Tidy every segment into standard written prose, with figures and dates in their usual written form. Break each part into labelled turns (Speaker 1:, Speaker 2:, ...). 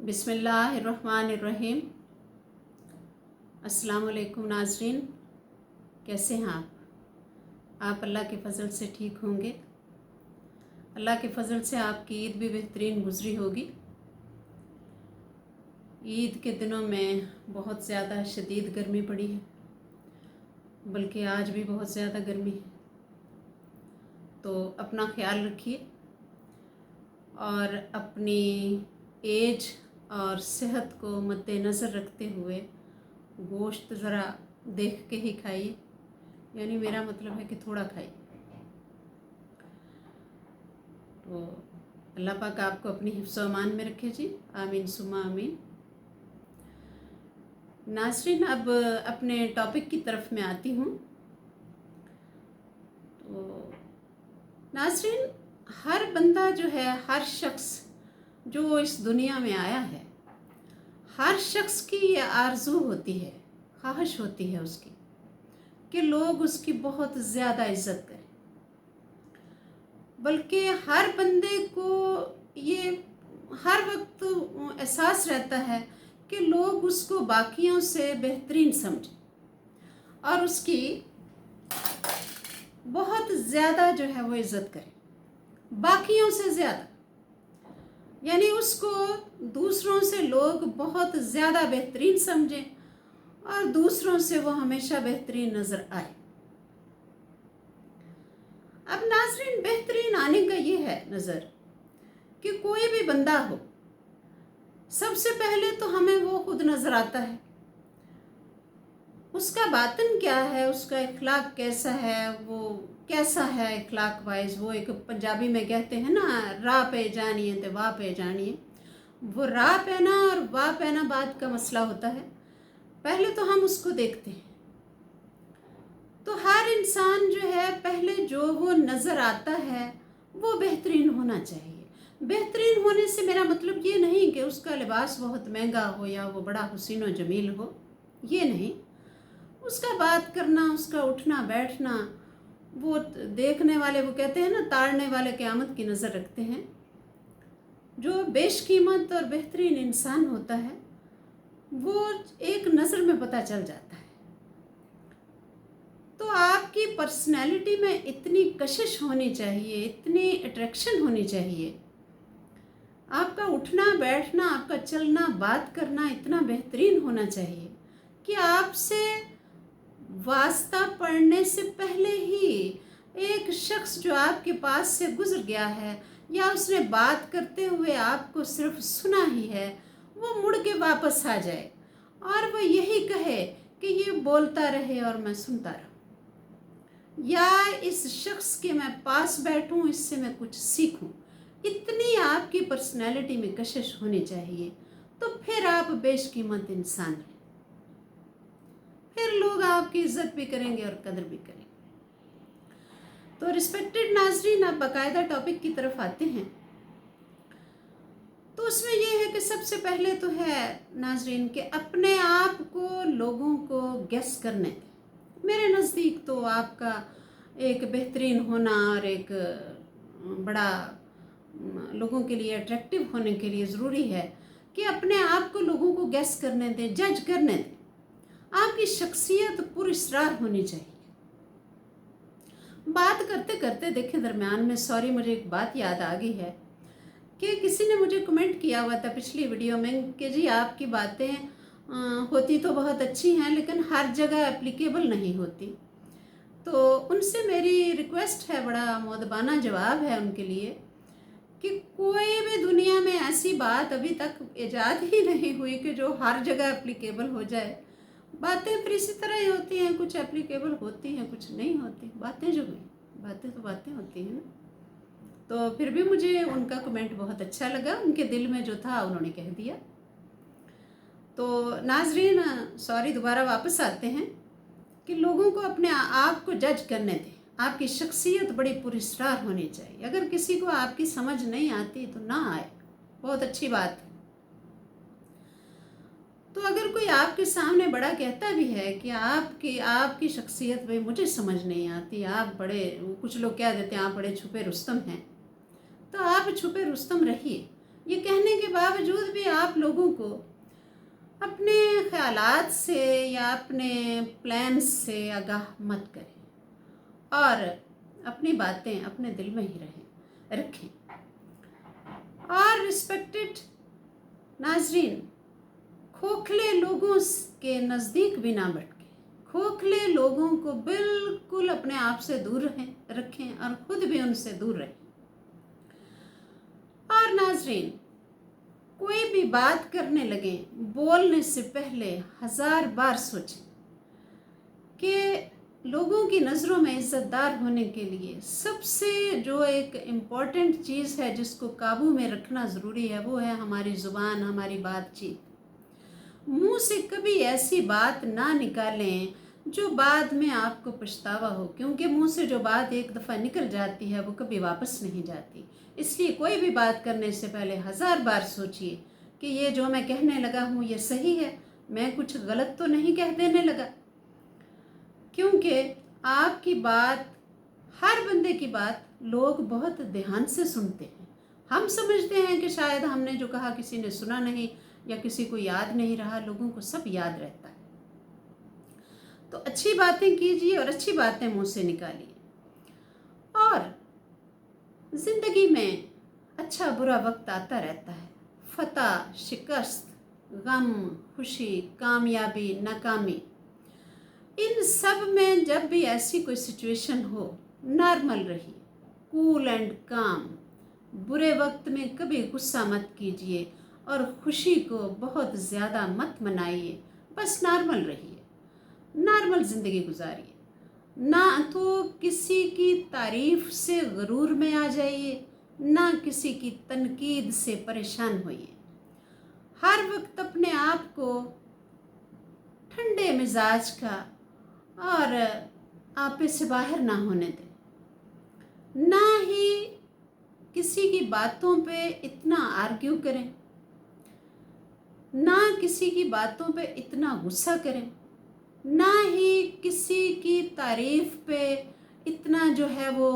Speaker 1: बिस्मिल्लाहिर्रहमानिर्रहीम। अस्सलाम वालेकुम नाज़रीन, कैसे हैं आप अल्लाह के फ़ज़ल से ठीक होंगे। अल्लाह के फ़ज़ल से आपकी ईद भी बेहतरीन गुज़री होगी। ईद के दिनों में बहुत ज़्यादा शदीद गर्मी पड़ी है, बल्कि आज भी बहुत ज़्यादा गर्मी है। तो अपना ख्याल रखिए और अपनी एज और सेहत को मद्देनज़र रखते हुए गोश्त ज़रा देख के ही खाइए, यानी मेरा मतलब है कि थोड़ा खाइए। तो अल्लाह पाक आपको अपनी हिफ्ज़ व अमान में रखे जी, आमीन सुम्मा आमीन। नाज़रीन, अब अपने टॉपिक की तरफ मैं आती हूँ। तो नाज़रीन, हर बंदा जो है, हर शख्स जो इस दुनिया में आया है, हर शख्स की ये आरज़ू होती है, ख्वाहिश होती है उसकी कि लोग उसकी बहुत ज़्यादा इज़्ज़त करें। बल्कि हर बंदे को ये हर वक्त एहसास रहता है कि लोग उसको बाकियों से बेहतरीन समझें और उसकी बहुत ज़्यादा जो है वो इज़्ज़त करें, बाकियों से ज़्यादा। यानी उसको दूसरों से लोग बहुत ज़्यादा बेहतरीन समझें और दूसरों से वो हमेशा बेहतरीन नज़र आए। अब नाज़रीन, बेहतरीन आने का ये है नज़र कि कोई भी बंदा हो, सबसे पहले तो हमें वो खुद नज़र आता है, उसका बातिन क्या है, उसका इखलाक कैसा है, वो कैसा है इखलाक वाइज। वो एक पंजाबी में कहते हैं ना, राह पे जानिए तो वाह पे जानिए। वो राह पहना और वाह पहना बात का मसला होता है। पहले तो हम उसको देखते हैं। तो हर इंसान जो है, पहले जो वो नज़र आता है वो बेहतरीन होना चाहिए। बेहतरीन होने से मेरा मतलब ये नहीं कि उसका लिबास बहुत महंगा हो या वो बड़ा हुसीन व जमील हो, ये नहीं। उसका बात करना, उसका उठना बैठना, वो देखने वाले, वो कहते हैं ना, ताड़ने वाले क़यामत की नज़र रखते हैं। जो बेशकीमत और बेहतरीन इंसान होता है वो एक नज़र में पता चल जाता है। तो आपकी पर्सनैलिटी में इतनी कशिश होनी चाहिए, इतनी अट्रैक्शन होनी चाहिए, आपका उठना बैठना, आपका चलना बात करना इतना बेहतरीन होना चाहिए कि आपसे वास्ता पड़ने से पहले ही एक शख्स जो आपके पास से गुजर गया है या उसने बात करते हुए आपको सिर्फ सुना ही है, वो मुड़ के वापस आ जाए और वो यही कहे कि ये बोलता रहे और मैं सुनता रहूं, या इस शख्स के मैं पास बैठूं, इससे मैं कुछ सीखूं। इतनी आपकी पर्सनैलिटी में कशिश होनी चाहिए, तो फिर आप बेशकीमत इंसान हैं। फिर लोग आपकी इज्जत भी करेंगे और कदर भी करेंगे। तो रिस्पेक्टेड नाजरीन, आप बाकायदा टॉपिक की तरफ आते हैं। तो उसमें यह है कि सबसे पहले तो है नाजरीन कि अपने आप को लोगों को गेस करने दें। मेरे नज़दीक तो आपका एक बेहतरीन होना और एक बड़ा लोगों के लिए अट्रैक्टिव होने के लिए ज़रूरी है कि अपने आप को लोगों को गेस करने दें, जज करने दें। आपकी शख्सियत पुरस्रार होनी चाहिए। बात करते करते देखें, दरम्यान में सॉरी, मुझे एक बात याद आ गई है कि किसी ने मुझे कमेंट किया हुआ था पिछली वीडियो में कि जी आपकी बातें होती तो बहुत अच्छी हैं लेकिन हर जगह एप्लीकेबल नहीं होती। तो उनसे मेरी रिक्वेस्ट है, बड़ा मुअद्दबाना जवाब है उनके लिए, कि कोई भी दुनिया में ऐसी बात अभी तक ईजाद ही नहीं हुई कि जो हर जगह एप्लीकेबल हो जाए। बातें फिर इसी तरह ही होती हैं, कुछ एप्लीकेबल होती हैं, कुछ नहीं होती। बातें जो हुई, बातें तो बातें होती हैं ना। तो फिर भी मुझे उनका कमेंट बहुत अच्छा लगा, उनके दिल में जो था उन्होंने कह दिया। तो नाजरीन, सॉरी, दोबारा वापस आते हैं कि लोगों को अपने आप को जज करने दें। आपकी शख्सियत बड़ी पुरस्कार होनी चाहिए। अगर किसी को आपकी समझ नहीं आती तो ना आए, बहुत अच्छी बात है। तो अगर कोई आपके सामने बड़ा कहता भी है कि आपकी शख्सियत भाई मुझे समझ नहीं आती, आप बड़े, कुछ लोग कह देते हैं आप बड़े छुपे रुस्तम हैं, तो आप छुपे रुस्तम रहिए। ये कहने के बावजूद भी आप लोगों को अपने ख्यालात से या अपने प्लान्स से आगाह मत करें और अपनी बातें अपने दिल में ही रखें। और रिस्पेक्टेड नाजरीन, खोखले लोगों के नज़दीक भी ना भटके, खोखले लोगों को बिल्कुल अपने आप से दूर रखें और खुद भी उनसे दूर रहें। और नाजरीन, कोई भी बात करने लगे बोलने से पहले 1000 बार सोचें कि लोगों की नज़रों में इज़्ज़तदार होने के लिए सबसे जो एक इम्पॉर्टेंट चीज़ है जिसको काबू में रखना ज़रूरी है वो है हमारी ज़ुबान, हमारी बातचीत। मुंह से कभी ऐसी बात ना निकालें जो बाद में आपको पछतावा हो, क्योंकि मुंह से जो बात एक दफ़ा निकल जाती है वो कभी वापस नहीं जाती। इसलिए कोई भी बात करने से पहले 1000 बार सोचिए कि ये जो मैं कहने लगा हूँ ये सही है, मैं कुछ गलत तो नहीं कह देने लगा। क्योंकि आपकी बात, हर बंदे की बात लोग बहुत ध्यान से सुनते हैं। हम समझते हैं कि शायद हमने जो कहा किसी ने सुना नहीं या किसी को याद नहीं रहा, लोगों को सब याद रहता है। तो अच्छी बातें कीजिए और अच्छी बातें मुंह से निकालिए। और ज़िंदगी में अच्छा बुरा वक्त आता रहता है, फतह, शिकस्त, गम, खुशी, कामयाबी, नाकामी, इन सब में जब भी ऐसी कोई सिचुएशन हो, नॉर्मल रहिए, कूल एंड काम। बुरे वक्त में कभी गुस्सा मत कीजिए और खुशी को बहुत ज़्यादा मत मनाइए, बस नॉर्मल रहिए, नॉर्मल ज़िंदगी गुजारिए। ना तो किसी की तारीफ़ से गुरूर में आ जाइए, ना किसी की तनकीद से परेशान होइए। हर वक्त अपने आप को ठंडे मिजाज का और आपे से बाहर ना होने दें। ना ही किसी की बातों पे इतना आर्ग्यू करें, ना किसी की बातों पे इतना गुस्सा करें, ना ही किसी की तारीफ़ पे इतना जो है वो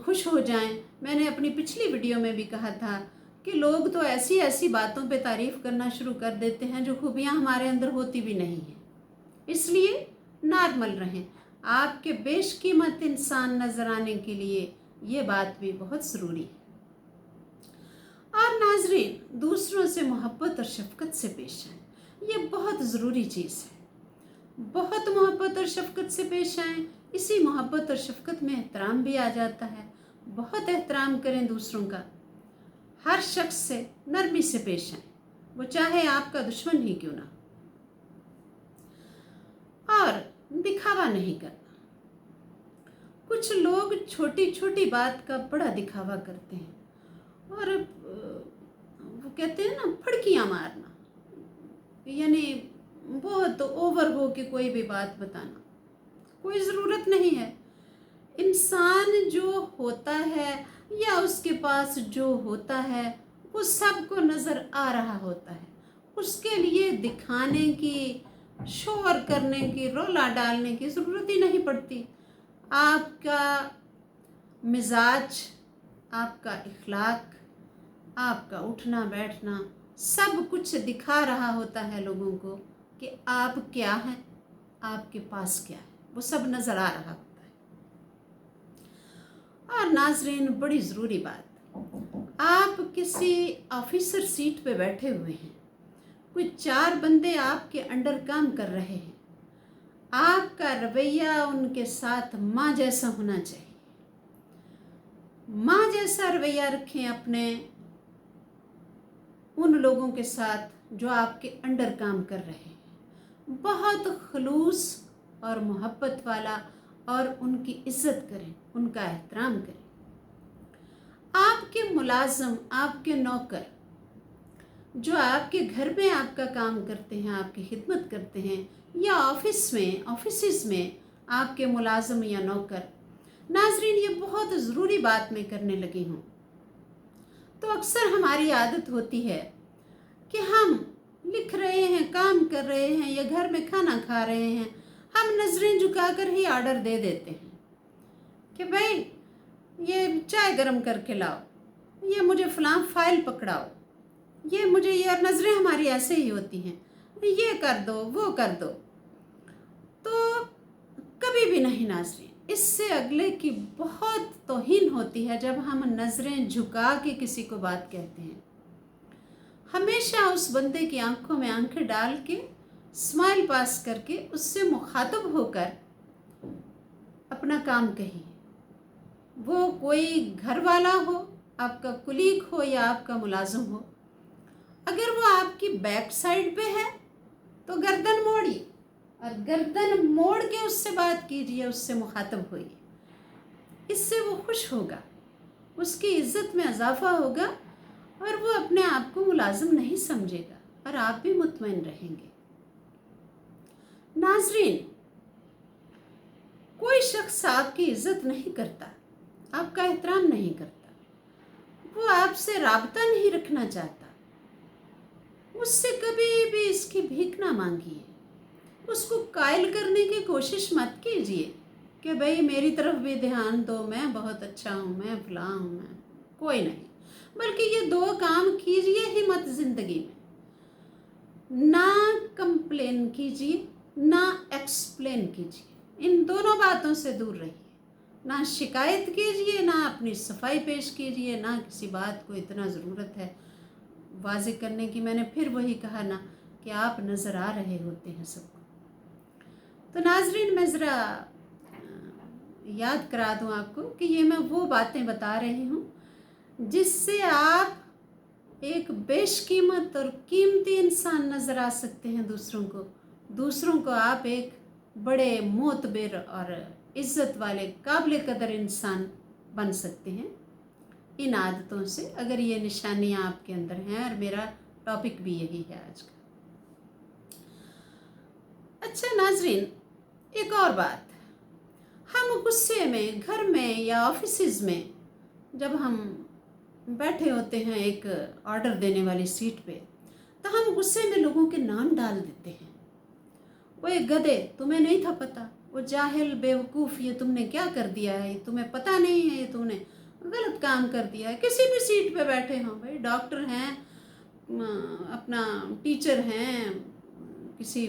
Speaker 1: खुश हो जाएं। मैंने अपनी पिछली वीडियो में भी कहा था कि लोग तो ऐसी ऐसी बातों पे तारीफ़ करना शुरू कर देते हैं जो खूबियाँ हमारे अंदर होती भी नहीं हैं। इसलिए नॉर्मल रहें। आपके बेशकीमत इंसान नज़र आने के लिए ये बात भी बहुत ज़रूरी है। और नाजरीन, दूसरों से मोहब्बत और शफ़क़त से पेश आएँ, ये बहुत ज़रूरी चीज़ है। बहुत मोहब्बत और शफ़क़त से पेश आएँ, इसी मोहब्बत और शफ़क़त में एहतराम भी आ जाता है। बहुत एहतराम करें दूसरों का, हर शख्स से नरमी से पेश आएँ, वो चाहे आपका दुश्मन ही क्यों ना। और दिखावा नहीं करना। कुछ लोग छोटी छोटी बात का बड़ा दिखावा करते हैं और वो कहते हैं ना फड़कियाँ मारना, यानी बहुत ओवर हो के कोई भी बात बताना, कोई ज़रूरत नहीं है। इंसान जो होता है या उसके पास जो होता है वो सबको नज़र आ रहा होता है। उसके लिए दिखाने की, शोर करने की, रोला डालने की ज़रूरत ही नहीं पड़ती। आपका मिजाज, आपका इखलाक, आपका उठना बैठना सब कुछ दिखा रहा होता है लोगों को कि आप क्या हैं, आपके पास क्या है, वो सब नज़र आ रहा होता है। और नाजरीन, बड़ी ज़रूरी बात, आप किसी ऑफिसर सीट पे बैठे हुए हैं, कोई 4 बंदे आपके अंडर काम कर रहे हैं, आपका रवैया उनके साथ माँ जैसा होना चाहिए। माँ जैसा रवैया रखें अपने उन लोगों के साथ जो आपके अंडर काम कर रहे हैं। बहुत खलूस और मोहब्बत वाला, और उनकी इज्जत करें, उनका एहतराम करें। आपके मुलाजम, आपके नौकर जो आपके घर में आपका काम करते हैं, आपकी खिदमत करते हैं, या ऑफिस में आपके मुलाजम या नौकर, नाजरीन ये बहुत ज़रूरी बात मैं करने लगी हूँ। तो अक्सर हमारी आदत होती है कि हम लिख रहे हैं, काम कर रहे हैं या घर में खाना खा रहे हैं, हम नज़रें झुकाकर ही ऑर्डर दे देते हैं कि भाई ये चाय गरम करके लाओ, ये मुझे फ़लाँ फाइल पकड़ाओ, ये मुझे ये, और नज़रें हमारी ऐसे ही होती हैं, ये कर दो वो कर दो। तो कभी भी नहीं नाज़रीन, इससे अगले की बहुत तौहीन होती है जब हम नज़रें झुका के किसी को बात कहते हैं। हमेशा उस बंदे की आंखों में आंखें डाल के, स्माइल पास करके, उससे मुखातब होकर अपना काम कहिए। वो कोई घर वाला हो, आपका कुलीग हो या आपका मुलाजिम हो। अगर वो आपकी बैक साइड पे है तो गर्दन मोड़िए, और गर्दन मोड़ के उससे बात कीजिए, उससे मुखातब होइए। इससे वो खुश होगा, उसकी इज्जत में इजाफा होगा, और वो अपने आप को मुलाजिम नहीं समझेगा, और आप भी मुतमईन रहेंगे। नाजरीन, कोई शख्स आपकी इज्जत नहीं करता, आपका एहतराम नहीं करता, वो आपसे राबता नहीं रखना चाहता, उससे कभी भी इसकी भीख ना मांगिए। उसको कायल करने की कोशिश मत कीजिए कि भाई मेरी तरफ भी ध्यान दो, मैं बहुत अच्छा हूँ, मैं फलां हूँ, मैं कोई नहीं। बल्कि ये दो काम कीजिए ही मत ज़िंदगी में। ना कंप्लेन कीजिए, ना एक्सप्लेन कीजिए, इन दोनों बातों से दूर रहिए। ना शिकायत कीजिए, ना अपनी सफाई पेश कीजिए, ना किसी बात को इतना ज़रूरत है वाज़े करने की। मैंने फिर वही कहा ना कि आप नज़र आ रहे होते हैं सबको। तो नाजरीन, मैं ज़रा याद करा दूं आपको कि ये मैं वो बातें बता रही हूँ जिससे आप एक बेशकीमत और कीमती इंसान नज़र आ सकते हैं दूसरों को आप एक बड़े मोतबर और इज़्ज़त वाले काबिल कदर इंसान बन सकते हैं इन आदतों से, अगर ये निशानियाँ आपके अंदर हैं। और मेरा टॉपिक भी यही है आज का। अच्छा नाजरीन, एक और बात, हम गुस्से में घर में या ऑफिसेज में जब हम बैठे होते हैं एक ऑर्डर देने वाली सीट पे, तो हम गुस्से में लोगों के नाम डाल देते हैं। वो एक गधे, तुम्हें नहीं था पता, वो जाहिल बेवकूफ़, ये तुमने क्या कर दिया है, तुम्हें पता नहीं है, ये तुमने गलत काम कर दिया है। किसी भी सीट पे बैठे हों, भाई डॉक्टर हैं, अपना टीचर हैं, किसी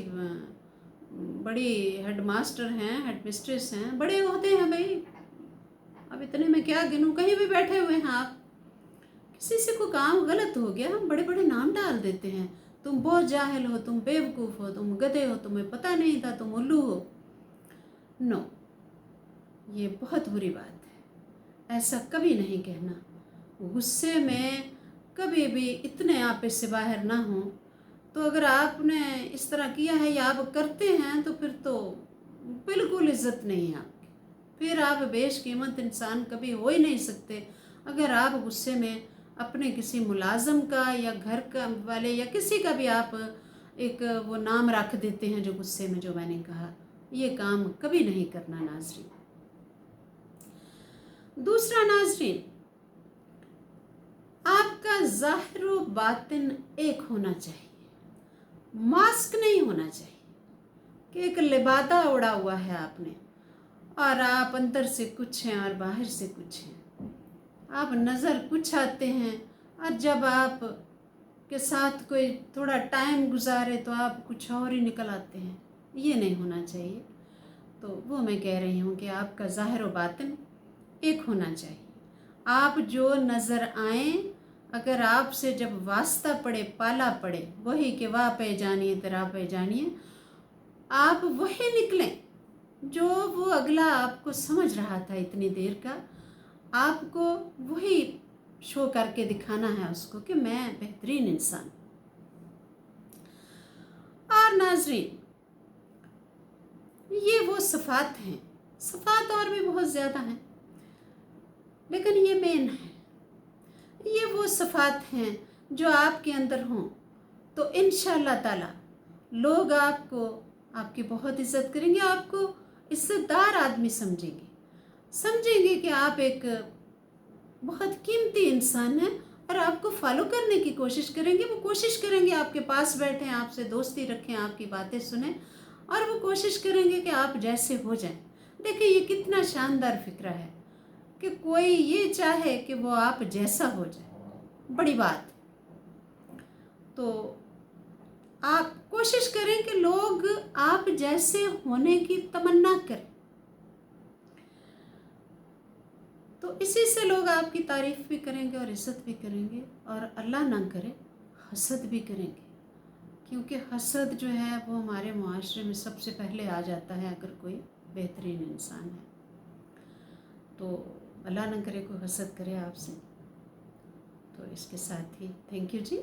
Speaker 1: बड़ी हेडमास्टर हैं, हेडमिस्ट्रेस हैं, बड़े होते हैं भाई, अब इतने में क्या गिनूं, कहीं भी बैठे हुए हैं आप, किसी से कोई काम गलत हो गया, हम बड़े बड़े नाम डाल देते हैं। तुम बहुत जाहिल हो, तुम बेवकूफ़ हो, तुम गधे हो, तुम्हें पता नहीं था, तुम उल्लू हो। नो, ये बहुत बुरी बात है, ऐसा कभी नहीं कहना। गुस्से में कभी भी इतने आपे से बाहर ना हो। तो अगर आपने इस तरह किया है या आप करते हैं तो फिर तो बिल्कुल इज्जत नहीं है आपकी, फिर आप बेशकीमत इंसान कभी हो ही नहीं सकते। अगर आप गुस्से में अपने किसी मुलाजम का या घर का वाले या किसी का भी आप एक वो नाम रख देते हैं जो गुस्से में, जो मैंने कहा, ये काम कभी नहीं करना नाजरीन। दूसरा नाजरीन, आपका ज़ाहिर व बातिन एक होना चाहिए, मास्क नहीं होना चाहिए कि एक लिबादा उड़ा हुआ है आपने और आप अंदर से कुछ हैं और बाहर से कुछ हैं। आप नज़र कुछ आते हैं और जब आप के साथ कोई थोड़ा टाइम गुजारे तो आप कुछ और ही निकल आते हैं। ये नहीं होना चाहिए। तो वो मैं कह रही हूँ कि आपका ज़ाहिर व बातिन एक होना चाहिए। आप जो नज़र आएँ, अगर आपसे जब वास्ता पड़े, पाला पड़े, वही कि वाह पे जानिए तेरा पे जानिए, आप वही निकलें जो वो अगला आपको समझ रहा था इतनी देर का। आपको वही शो करके दिखाना है उसको कि मैं बेहतरीन इंसान। और नाजरीन, ये वो सिफात हैं, सिफात और भी बहुत ज़्यादा हैं, लेकिन ये मेन है। ये वो सिफात हैं जो आपके अंदर हों तो इंशाअल्लाह ताला लोग आपको, आपकी बहुत इज़्ज़त करेंगे, आपको इज़्ज़तदार आदमी समझेंगे कि आप एक बहुत कीमती इंसान हैं और आपको फॉलो करने की कोशिश करेंगे। वो कोशिश करेंगे आपके पास बैठें, आपसे दोस्ती रखें, आपकी बातें सुनें, और वो कोशिश करेंगे कि आप जैसे हो जाएं। देखिए ये कितना शानदार फिक्रा है कि कोई ये चाहे कि वो आप जैसा हो जाए, बड़ी बात। तो आप कोशिश करें कि लोग आप जैसे होने की तमन्ना करें, तो इसी से लोग आपकी तारीफ़ भी करेंगे और इज़्ज़त भी करेंगे, और अल्लाह ना करे हसद भी करेंगे, क्योंकि हसद जो है वो हमारे मुआशरे में सबसे पहले आ जाता है अगर कोई बेहतरीन इंसान है। तो अल्लाह ना करे कोई हसद करे आपसे। तो इसके साथ ही थैंक यू जी।